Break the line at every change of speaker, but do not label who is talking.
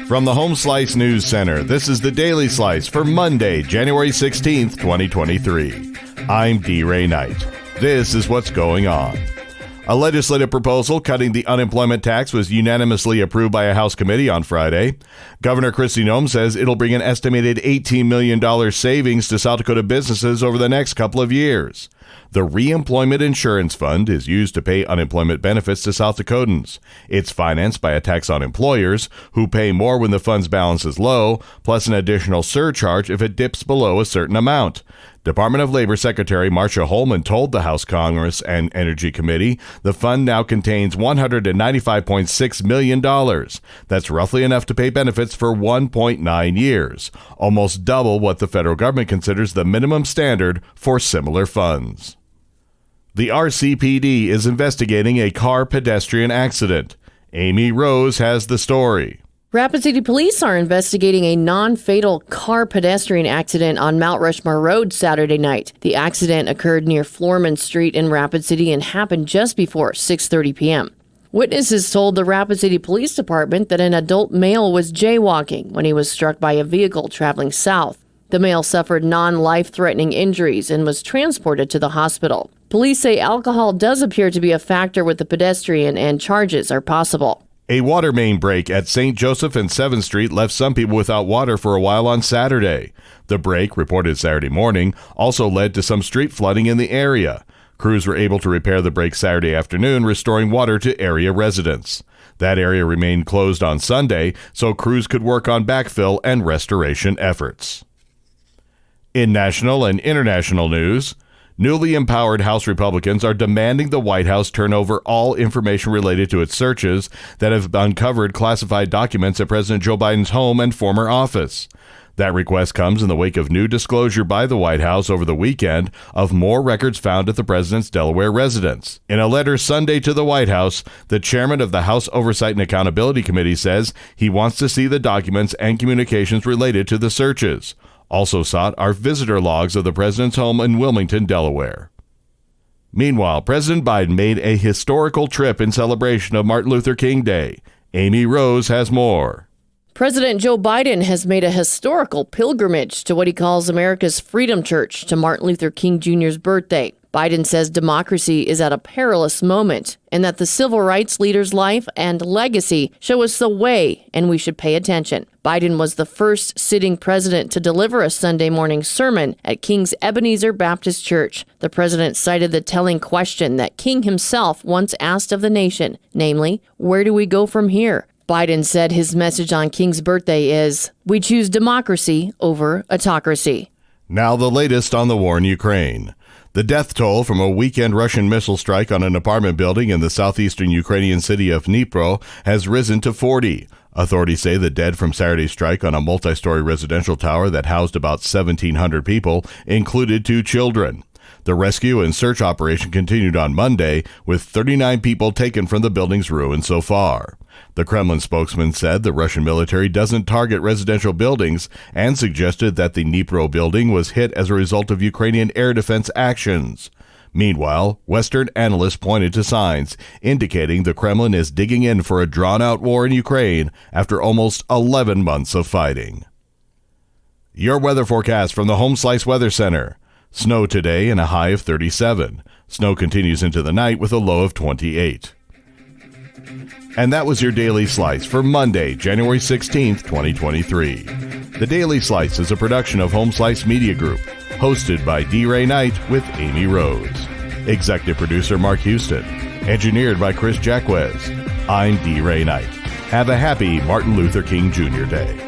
From the Home Slice News Center, this is the Daily Slice for Monday, January 16th, 2023. I'm D. Ray Knight. This is what's going on. A legislative proposal cutting the unemployment tax was unanimously approved by a House committee on Friday. Governor Kristi Noem says it'll bring an estimated $18 million savings to South Dakota businesses over the next couple of years. The Reemployment Insurance Fund is used to pay unemployment benefits to South Dakotans. It's financed by a tax on employers, who pay more when the fund's balance is low, plus an additional surcharge if it dips below a certain amount. Department of Labor Secretary Marcia Holman told the House Commerce and Energy Committee the fund now contains $195.6 million. That's roughly enough to pay benefits for 1.9 years, almost double what the federal government considers the minimum standard for similar funds. The RCPD is investigating a car pedestrian accident. Amy Rose has the story.
Rapid City Police are investigating a non-fatal car pedestrian accident on Mount Rushmore Road Saturday night. The accident occurred near Floorman Street in Rapid City and happened just before 6:30 p.m. Witnesses told the Rapid City Police Department that an adult male was jaywalking when he was struck by a vehicle traveling south. The male suffered non-life-threatening injuries and was transported to the hospital. Police say alcohol does appear to be a factor with the pedestrian and charges are possible.
A water main break at St. Joseph and 7th Street left some people without water for a while on Saturday. The break, reported Saturday morning, also led to some street flooding in the area. Crews were able to repair the break Saturday afternoon, restoring water to area residents. That area remained closed on Sunday, so crews could work on backfill and restoration efforts. In national and international news, newly empowered House Republicans are demanding the White House turn over all information related to its searches that have uncovered classified documents at President Joe Biden's home and former office. That request comes in the wake of new disclosure by the White House over the weekend of more records found at the president's Delaware residence. In a letter Sunday to the White House, the chairman of the House Oversight and Accountability Committee says he wants to see the documents and communications related to the searches. Also sought are visitor logs of the president's home in Wilmington, Delaware. Meanwhile, President Biden made a historical trip in celebration of Martin Luther King Day. Amy Rose has more.
President Joe Biden has made a historical pilgrimage to what he calls America's Freedom Church to Martin Luther King Jr.'s birthday. Biden says democracy is at a perilous moment and that the civil rights leader's life and legacy show us the way and we should pay attention. Biden was the first sitting president to deliver a Sunday morning sermon at King's Ebenezer Baptist Church. The president cited the telling question that King himself once asked of the nation, namely, where do we go from here? Biden said his message on King's birthday is, we choose democracy over autocracy.
Now the latest on the war in Ukraine. The death toll from a weekend Russian missile strike on an apartment building in the southeastern Ukrainian city of Dnipro has risen to 40. Authorities say the dead from Saturday's strike on a multi-story residential tower that housed about 1,700 people included 2 children. The rescue and search operation continued on Monday, with 39 people taken from the building's ruins so far. The Kremlin spokesman said the Russian military doesn't target residential buildings and suggested that the Dnipro building was hit as a result of Ukrainian air defense actions. Meanwhile, Western analysts pointed to signs indicating the Kremlin is digging in for a drawn-out war in Ukraine after almost 11 months of fighting. Your weather forecast from the Home Slice Weather Center. Snow today and a high of 37. Snow continues into the night with a low of 28. And that was your Daily Slice for Monday, January 16th, 2023. The Daily Slice is a production of Home Slice Media Group, hosted by D. Ray Knight with Amy Rose. Executive producer Mark Houston. Engineered by Chris Jacquez. I'm D. Ray Knight. Have a happy Martin Luther King Jr. Day.